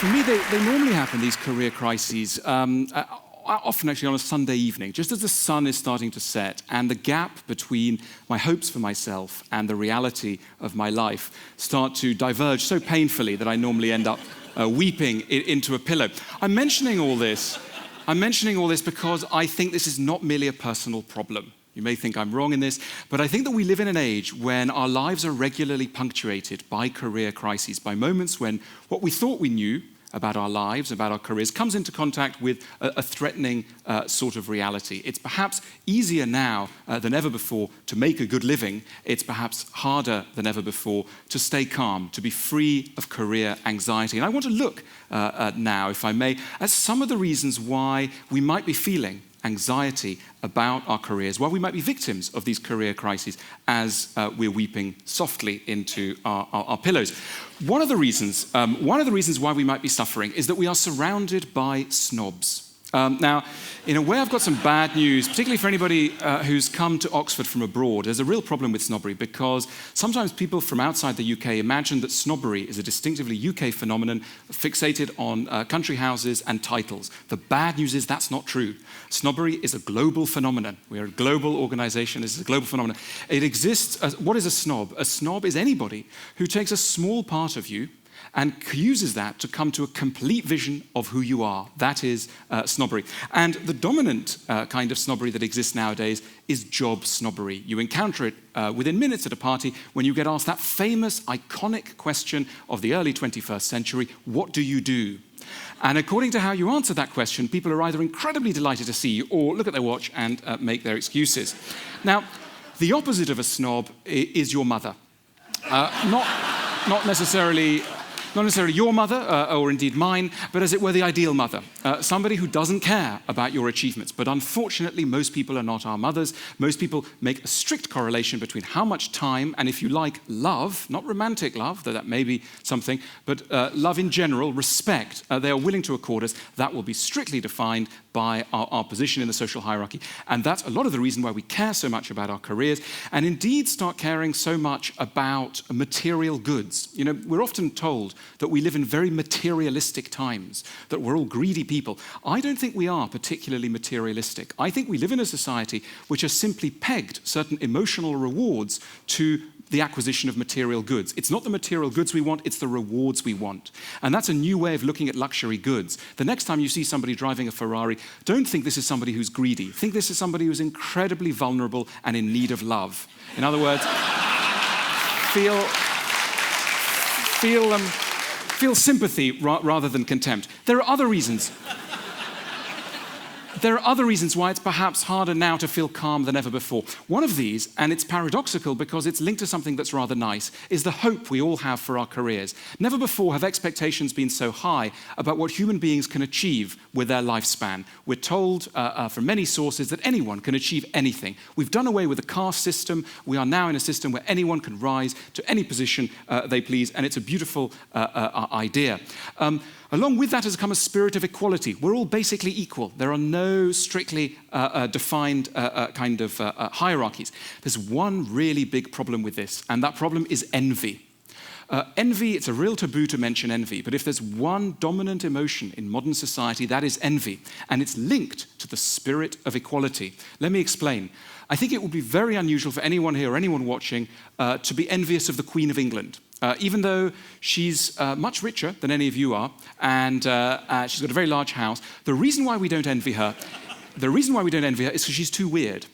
For me, they normally happen, these career crises, often actually on a Sunday evening, just as the sun is starting to set and the gap between my hopes for myself and the reality of my life start to diverge so painfully that I normally end up weeping into a pillow. I'm mentioning all this because I think this is not merely a personal problem. You may think I'm wrong in this, but I think that we live in an age when our lives are regularly punctuated by career crises, by moments when what we thought we knew about our lives, about our careers, comes into contact with a threatening sort of reality. It's perhaps easier now than ever before to make a good living. It's perhaps harder than ever before to stay calm, to be free of career anxiety. And I want to look now, if I may, at some of the reasons why we might be feeling anxiety about our careers, why we might be victims of these career crises as we're weeping softly into our pillows. One of the reasons why we might be suffering is that we are surrounded by snobs. Now, in a way, I've got some bad news, particularly for anybody who's come to Oxford from abroad. There's a real problem with snobbery because sometimes people from outside the UK imagine that snobbery is a distinctively UK phenomenon fixated on country houses and titles. The bad news is that's not true. Snobbery is a global phenomenon. We're a global organization. This is a global phenomenon. It exists. What is a snob? A snob is anybody who takes a small part of you and uses that to come to a complete vision of who you are. That is snobbery. And the dominant kind of snobbery that exists nowadays is job snobbery. You encounter it within minutes at a party when you get asked that famous, iconic question of the early 21st century, what do you do? And according to how you answer that question, people are either incredibly delighted to see you or look at their watch and make their excuses. Now, the opposite of a snob is your mother. Not necessarily your mother, or indeed mine, but as it were the ideal mother. Somebody who doesn't care about your achievements. But unfortunately, most people are not our mothers. Most people make a strict correlation between how much time, and if you like, love, not romantic love, though that may be something, but love in general, respect, they are willing to accord us. That will be strictly defined by our position in the social hierarchy. And that's a lot of the reason why we care so much about our careers, and indeed start caring so much about material goods. You know, we're often told that we live in very materialistic times, that we're all greedy people. I don't think we are particularly materialistic. I think we live in a society which has simply pegged certain emotional rewards to the acquisition of material goods. It's not the material goods we want, it's the rewards we want. And that's a new way of looking at luxury goods. The next time you see somebody driving a Ferrari, don't think this is somebody who's greedy. Think this is somebody who's incredibly vulnerable and in need of love. In other words, feel sympathy rather than contempt. There are other reasons. There are other reasons why it's perhaps harder now to feel calm than ever before. One of these, and it's paradoxical because it's linked to something that's rather nice, is the hope we all have for our careers. Never before have expectations been so high about what human beings can achieve with their lifespan. We're told from many sources that anyone can achieve anything. We've done away with the caste system. We are now in a system where anyone can rise to any position they please, and it's a beautiful idea. Along with that has come a spirit of equality. We're all basically equal. There are no strictly defined hierarchies. There's one really big problem with this, and that problem is envy. Envy, it's a real taboo to mention envy, but if there's one dominant emotion in modern society, that is envy, and it's linked to the spirit of equality. Let me explain. I think it would be very unusual for anyone here or anyone watching to be envious of the Queen of England. Even though she's much richer than any of you are, and she's got a very large house, the reason why we don't envy her is because she's too weird.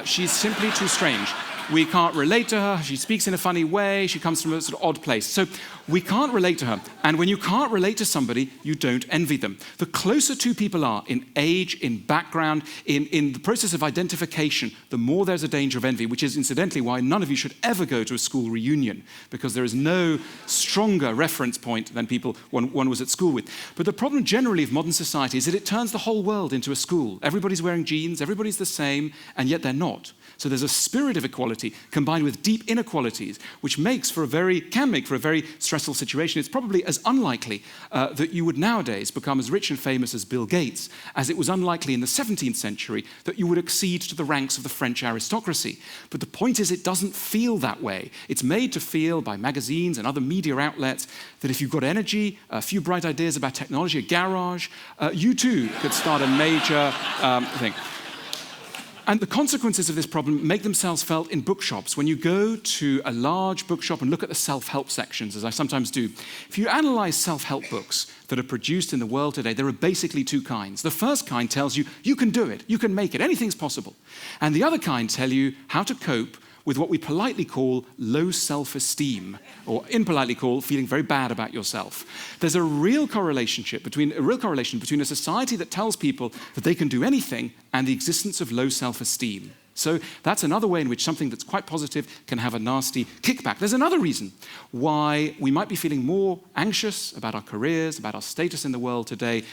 She's simply too strange. We can't relate to her. She speaks in a funny way. She comes from a sort of odd place. So we can't relate to her. And when you can't relate to somebody, you don't envy them. The closer two people are in age, in background, in the process of identification, the more there's a danger of envy, which is incidentally why none of you should ever go to a school reunion, because there is no stronger reference point than people one was at school with. But the problem generally of modern society is that it turns the whole world into a school. Everybody's wearing jeans, everybody's the same, and yet they're not. So there's a spirit of equality equality combined with deep inequalities, which can make for a very stressful situation. It's probably as unlikely that you would nowadays become as rich and famous as Bill Gates as it was unlikely in the 17th century that you would accede to the ranks of the French aristocracy. But the point is, it doesn't feel that way. It's made to feel by magazines and other media outlets that if you've got energy, a few bright ideas about technology, a garage, you too could start a major thing. And the consequences of this problem make themselves felt in bookshops. When you go to a large bookshop and look at the self-help sections, as I sometimes do, if you analyze self-help books that are produced in the world today, there are basically two kinds. The first kind tells you, you can do it, you can make it, anything's possible. And the other kind tell you how to cope with what we politely call low self-esteem, or impolitely call feeling very bad about yourself. There's a real correlation between a society that tells people that they can do anything and the existence of low self-esteem. So that's another way in which something that's quite positive can have a nasty kickback. There's another reason why we might be feeling more anxious about our careers, about our status in the world today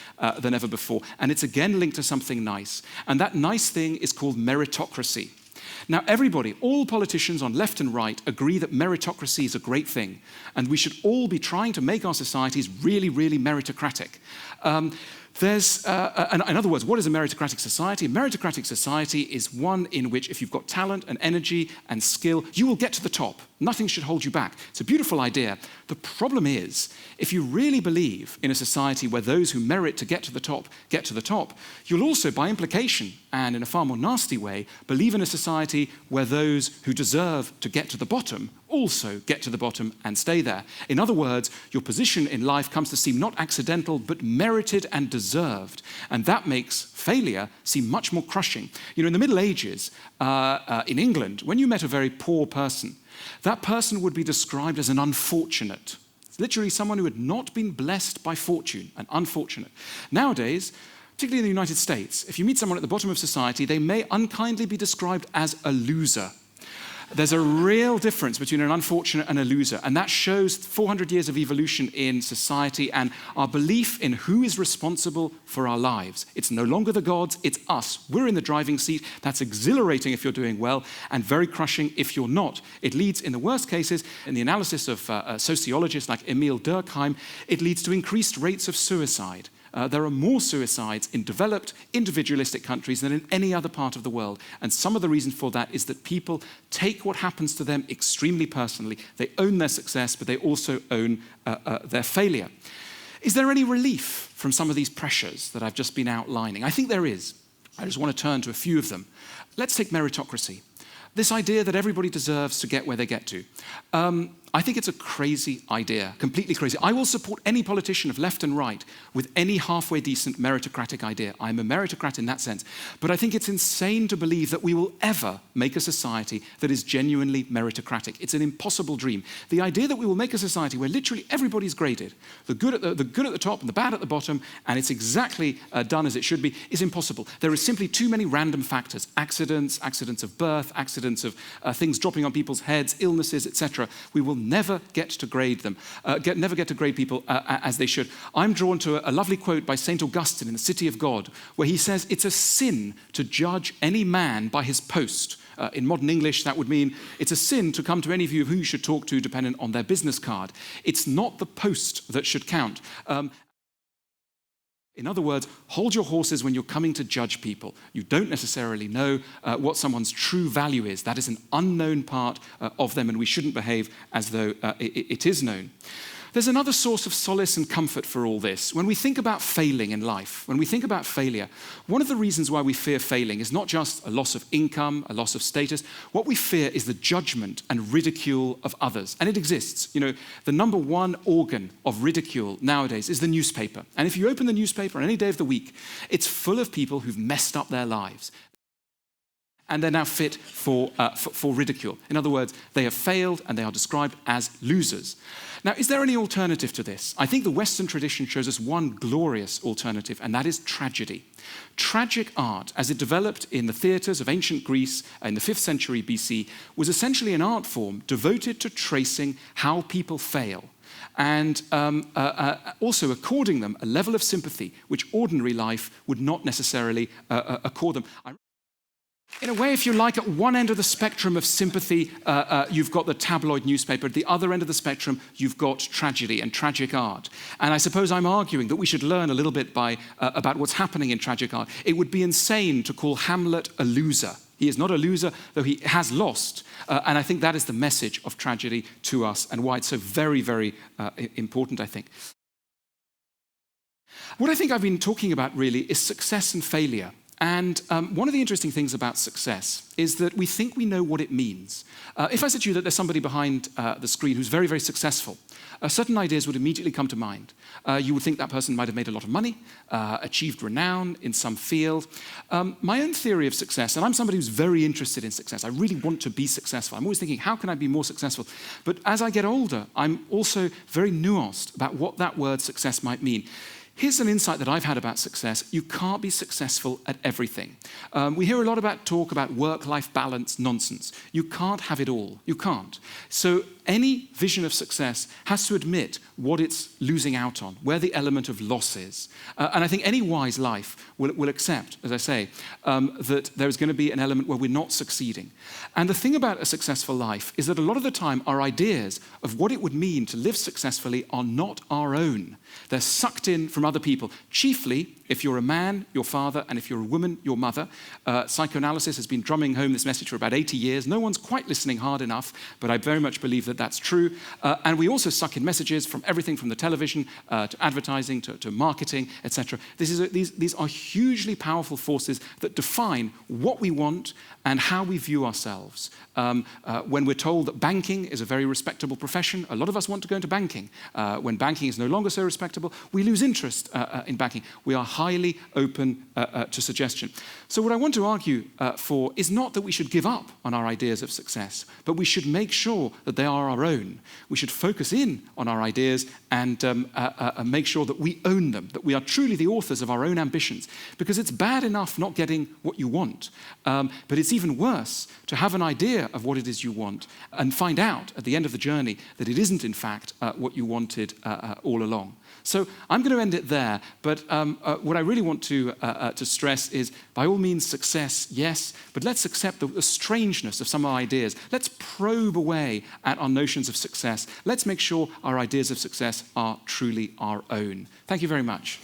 than ever before. And it's again linked to something nice. And that nice thing is called meritocracy. Now, everybody, all politicians on left and right, agree that meritocracy is a great thing, and we should all be trying to make our societies really, really meritocratic. In other words, what is a meritocratic society? A meritocratic society is one in which if you've got talent and energy and skill, you will get to the top. Nothing should hold you back. It's a beautiful idea. The problem is, if you really believe in a society where those who merit to get to the top, you'll also, by implication, and in a far more nasty way, believe in a society where those who deserve to get to the bottom also get to the bottom and stay there. In other words, your position in life comes to seem not accidental, but merited and deserved. And that makes failure seem much more crushing. You know, in the Middle Ages, in England, when you met a very poor person, that person would be described as an unfortunate. It's literally someone who had not been blessed by fortune, an unfortunate. Nowadays, particularly in the United States, if you meet someone at the bottom of society, they may unkindly be described as a loser. There's a real difference between an unfortunate and a loser, and that shows 400 years of evolution in society and our belief in who is responsible for our lives. It's no longer the gods, it's us. We're in the driving seat. That's exhilarating if you're doing well, and very crushing if you're not. It leads, in the worst cases, in the analysis of sociologists like Emile Durkheim, it leads to increased rates of suicide. There are more suicides in developed, individualistic countries than in any other part of the world. And some of the reason for that is that people take what happens to them extremely personally. They own their success, but they also own their failure. Is there any relief from some of these pressures that I've just been outlining? I think there is. I just want to turn to a few of them. Let's take meritocracy. This idea that everybody deserves to get where they get to. I think it's a crazy idea, completely crazy. I will support any politician of left and right with any halfway decent meritocratic idea. I'm a meritocrat in that sense. But I think it's insane to believe that we will ever make a society that is genuinely meritocratic. It's an impossible dream. The idea that we will make a society where literally everybody's graded, the good at the top and the bad at the bottom, and it's exactly done as it should be, is impossible. There are simply too many random factors, accidents of birth, accidents of things dropping on people's heads, illnesses, etc. We will never get to grade them, never get to grade people as they should. I'm drawn to a lovely quote by St. Augustine in the City of God, where he says, it's a sin to judge any man by his post. In modern English, that would mean it's a sin to come to any of you who you should talk to dependent on their business card. It's not the post that should count. In other words, hold your horses when you're coming to judge people. You don't necessarily know what someone's true value is. That is an unknown part of them, and we shouldn't behave as though it is known. There's another source of solace and comfort for all this. When we think about failing in life, when we think about failure, one of the reasons why we fear failing is not just a loss of income, a loss of status. What we fear is the judgment and ridicule of others. And it exists. You know, the number one organ of ridicule nowadays is the newspaper. And if you open the newspaper on any day of the week, it's full of people who've messed up their lives. And they're now fit for ridicule. In other words, they have failed and they are described as losers. Now, is there any alternative to this? I think the Western tradition shows us one glorious alternative, and that is tragedy. Tragic art, as it developed in the theatres of ancient Greece in the 5th century BC, was essentially an art form devoted to tracing how people fail and also according them a level of sympathy which ordinary life would not necessarily accord them. In a way, if you like, at one end of the spectrum of sympathy, you've got the tabloid newspaper. At the other end of the spectrum, you've got tragedy and tragic art. And I suppose I'm arguing that we should learn a little bit about what's happening in tragic art. It would be insane to call Hamlet a loser. He is not a loser, though he has lost. And I think that is the message of tragedy to us and why it's so very, very important, I think. What I think I've been talking about really is success and failure. And one of the interesting things about success is that we think we know what it means. If I said to you that there's somebody behind the screen who's very, very successful, certain ideas would immediately come to mind. You would think that person might have made a lot of money, achieved renown in some field. My own theory of success, and I'm somebody who's very interested in success. I really want to be successful. I'm always thinking, how can I be more successful? But as I get older, I'm also very nuanced about what that word success might mean. Here's an insight that I've had about success. You can't be successful at everything. We hear a lot about talk about work-life balance nonsense. You can't have it all. You can't. So any vision of success has to admit what it's losing out on, where the element of loss is. And I think any wise life will accept, as I say, that there's going to be an element where we're not succeeding. And the thing about a successful life is that a lot of the time our ideas of what it would mean to live successfully are not our own. They're sucked in from other people, chiefly if you're a man, your father, and if you're a woman, your mother. Psychoanalysis has been drumming home this message for about 80 years. No one's quite listening hard enough, but I very much believe that that's true. And we also suck in messages from everything from the television to advertising to marketing, etc. These are hugely powerful forces that define what we want and how we view ourselves. When we're told that banking is a very respectable profession, a lot of us want to go into banking. When banking is no longer so respectable, we lose interest in banking. We are highly open to suggestion. So what I want to argue for is not that we should give up on our ideas of success, but we should make sure that they are our own. We should focus in on our ideas and make sure that we own them, that we are truly the authors of our own ambitions. Because it's bad enough not getting what you want, but it's even worse to have an idea of what it is you want and find out at the end of the journey that it isn't in fact what you wanted all along. So I'm going to end it there, but what I really want to stress is, by all means, success, yes, but let's accept the strangeness of some of our ideas. Let's probe away at our notions of success. Let's make sure our ideas of success are truly our own. Thank you very much.